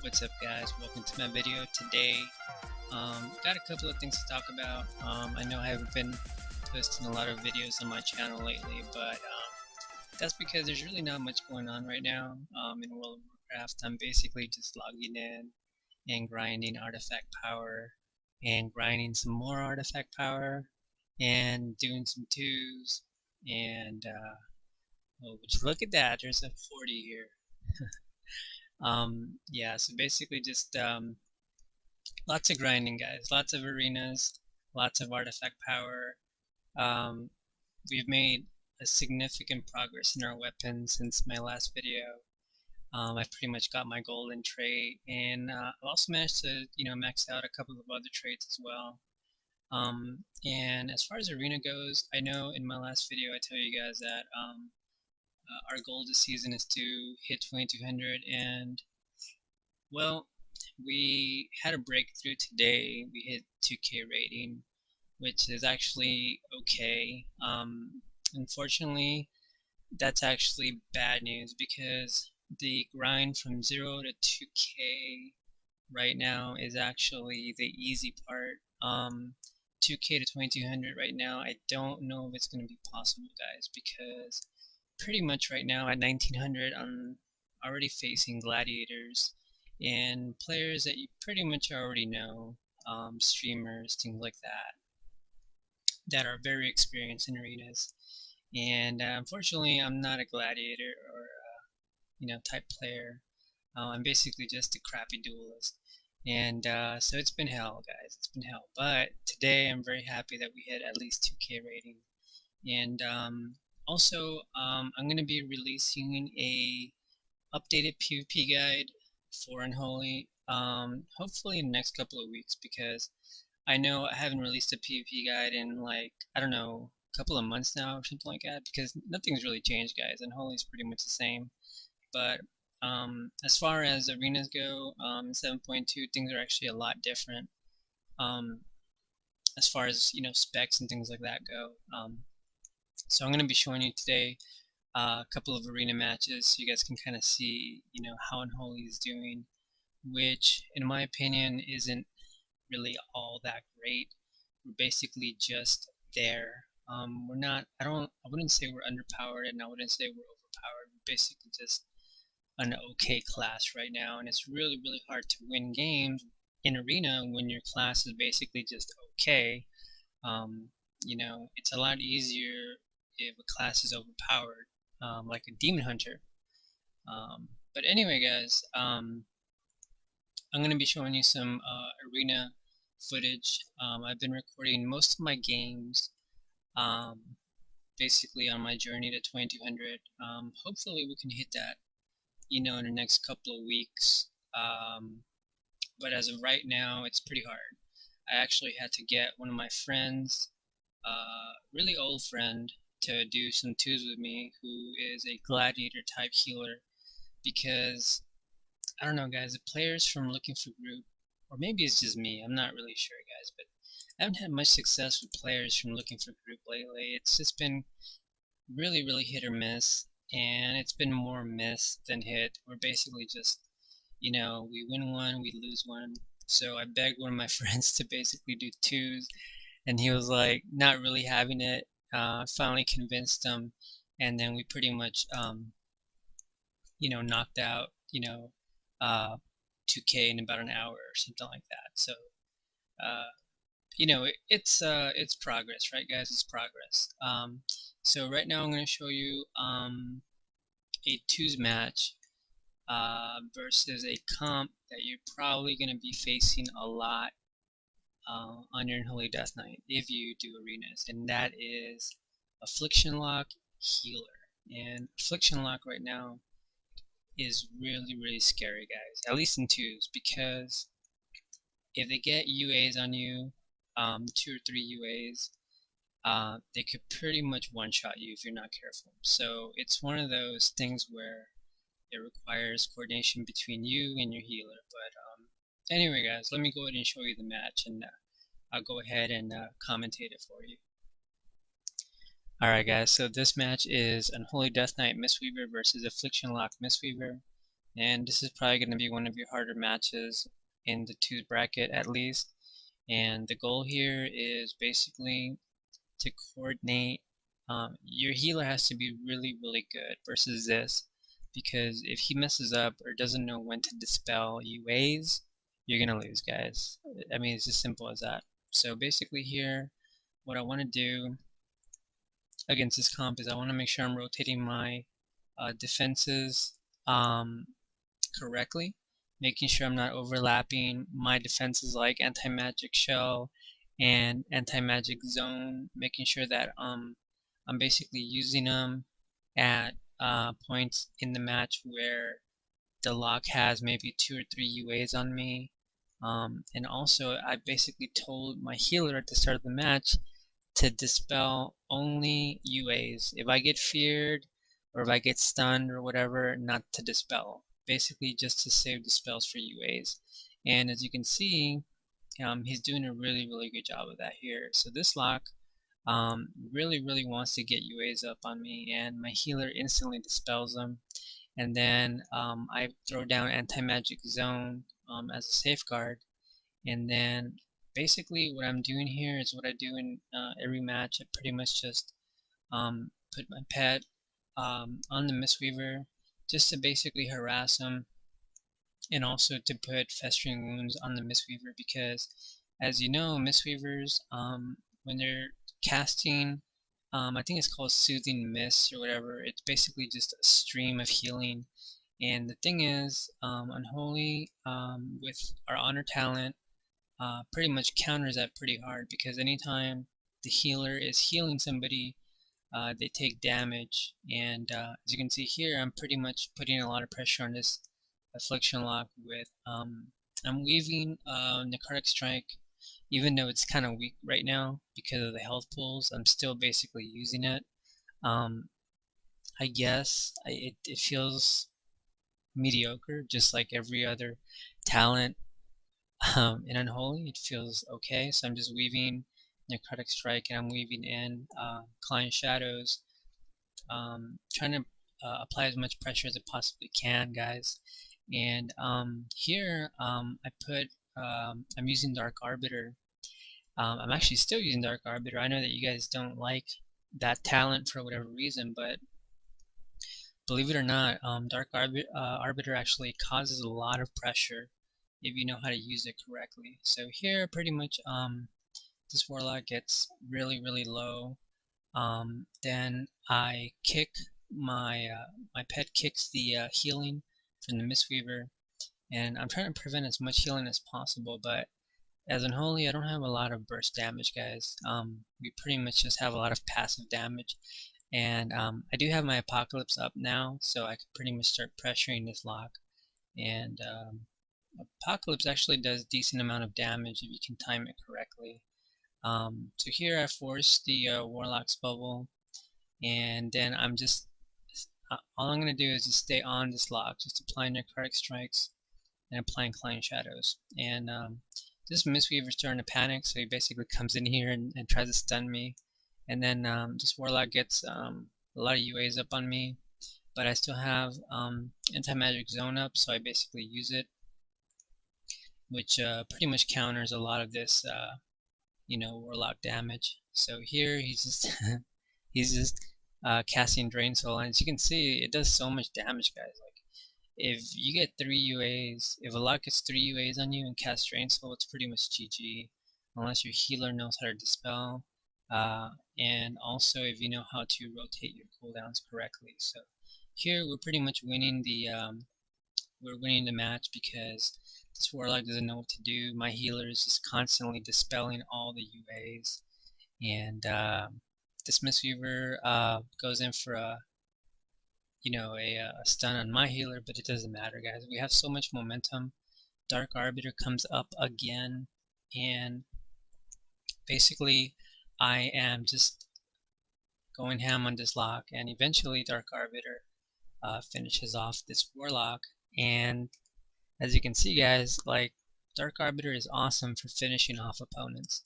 What's up, guys? Welcome to my video today. Got a couple of things to talk about. I know I haven't been posting a lot of videos on my channel lately, but that's because there's really not much going on right now in World of Warcraft. I'm basically just logging in and grinding artifact power and grinding some more artifact power and doing some twos and oh, would you look at that? There's a 40 here. Yeah, so basically just lots of grinding, guys. Lots of arenas, lots of artifact power. Um, we've made a significant progress in our weapons since my last video. I pretty much got my golden trait, and I've also managed to, max out a couple of other traits as well. And as far as arena goes, I know in my last video I tell you guys that our goal this season is to hit 2200, and well, we had a breakthrough today. We hit 2K rating, which is actually okay. Unfortunately, that's actually bad news because the grind from 0 to 2K right now is actually the easy part. 2K to 2200 right now, I don't know if it's going to be possible, guys, because pretty much right now at 1900 I'm already facing gladiators and players that you pretty much already know, streamers, things like that, that are very experienced in arenas. And unfortunately, I'm not a gladiator or type player. I'm basically just a crappy duelist. And so it's been hell, guys. It's been hell. But today I'm very happy that we hit at least 2K rating. And I'm going to be releasing a updated PvP guide for Unholy, hopefully in the next couple of weeks, because I know I haven't released a PvP guide in like, I don't know, a couple of months now or something like that, because nothing's really changed, guys. Unholy is pretty much the same. But as far as arenas go, 7.2, things are actually a lot different. Um, as far as specs and things like that go. So I'm going to be showing you today a couple of arena matches so you guys can kind of see how Unholy is doing, which in my opinion isn't really all that great. We're basically just there. We're not, I wouldn't say we're underpowered, and I wouldn't say we're overpowered. We're basically just an okay class right now, and it's really hard to win games in arena when your class is basically just okay. um, it's a lot easier if a class is overpowered, like a demon hunter. But anyway, guys, I'm going to be showing you some arena footage. I've been recording most of my games, um, basically on my journey to 2200. Hopefully we can hit that, in the next couple of weeks. But as of right now, it's pretty hard. I actually had to get one of my friends, really old friend, to do some twos with me, who is a gladiator type healer, because I don't know, guys, the players from Looking for Group, or maybe it's just me, I'm not really sure, guys, but I haven't had much success with players from Looking for Group lately. It's just been really hit or miss, and it's been more miss than hit. We're basically just, we win one, we lose one. So I begged one of my friends to basically do twos, and he was like not really having it. Finally convinced him, and then we pretty much, knocked out, uh, 2K in about an hour or something like that. So, uh, it's progress, right, guys? It's progress. So right now I'm going to show you a twos match versus a comp that you're probably going to be facing a lot on your Unholy Death Knight if you do arenas, and that is Affliction Lock Healer. And Affliction Lock right now is really scary, guys, at least in twos, because if they get UAs on you, 2 or 3 UAs, they could pretty much one-shot you if you're not careful. So it's one of those things where it requires coordination between you and your healer. But anyway, guys, let me go ahead and show you the match, and I'll go ahead and commentate it for you. Alright, guys, so this match is Unholy Death Knight Mistweaver versus Affliction Lock Mistweaver. and this is probably going to be one of your harder matches in the 2 bracket at least. And the goal here is basically to coordinate. Your healer has to be really, really good versus this, because if he messes up or doesn't know when to dispel UAs, you're gonna lose, guys. I mean, it's as simple as that. So basically here, what I want to do against this comp is I want to make sure I'm rotating my defenses correctly, making sure I'm not overlapping my defenses like anti-magic shell and anti-magic zone, making sure that I'm basically using them at points in the match where the lock has maybe 2 or 3 UAs on me. And also I basically told my healer at the start of the match to dispel only UAs. If I get feared or if I get stunned or whatever, not to dispel. Basically just to save the spells for UAs. And as you can see, he's doing a really, really good job of that here. So this lock really wants to get UAs up on me, and my healer instantly dispels them. And then I throw down anti-magic zone as a safeguard, and then basically what I'm doing here is what I do in every match. I pretty much just put my pet on the Mistweaver just to basically harass him, and also to put festering wounds on the Mistweaver, because as you know, Mistweavers when they're casting, I think it's called Soothing Mist or whatever, it's basically just a stream of healing. And the thing is, Unholy with our Honor talent pretty much counters that pretty hard, because anytime the healer is healing somebody, they take damage. And as you can see here, I'm pretty much putting a lot of pressure on this affliction lock with I'm weaving necrotic strike, even though it's kind of weak right now because of the health pools. I'm still basically using it. I guess it feels mediocre, just like every other talent in Unholy. It feels okay, so I'm just weaving necrotic strike, and I'm weaving in client shadows, trying to apply as much pressure as I possibly can, guys. And here I'm using Dark Arbiter. I'm actually still using Dark Arbiter. I know that you guys don't like that talent for whatever reason, but believe it or not, Arbiter actually causes a lot of pressure if you know how to use it correctly. So here, pretty much, this Warlock gets really low. Then I kick my pet kicks the healing from the Mistweaver, and I'm trying to prevent as much healing as possible. But as Unholy, I don't have a lot of burst damage, guys. We pretty much just have a lot of passive damage, and I do have my Apocalypse up now, so I can pretty much start pressuring this lock. And Apocalypse actually does decent amount of damage if you can time it correctly. So here I force the Warlock's bubble, and then I'm just all I'm going to do is just stay on this lock, just applying necrotic strikes and applying client shadows. And this Mistweaver's starting to panic, so he basically comes in here and tries to stun me. And then this Warlock gets a lot of UAs up on me, but I still have anti-magic zone up, so I basically use it, which pretty much counters a lot of this Warlock damage. So here he's just he's just casting Drain Soul, and as you can see, it does so much damage, guys. Like, if you get 3 UAs, if a lock gets 3 UAs on you and casts Drain Soul, it's pretty much GG, unless your healer knows how to dispel, and also if you know how to rotate your cooldowns correctly. So here we're pretty much winning the match, because this Warlock doesn't know what to do. My healer is just constantly dispelling all the UAs, and this Mistweaver goes in for a stun on my healer, but it doesn't matter, guys. We have so much momentum. Dark Arbiter comes up again, and basically I am just going ham on this lock, and eventually Dark Arbiter finishes off this Warlock. And as you can see, guys, like, Dark Arbiter is awesome for finishing off opponents.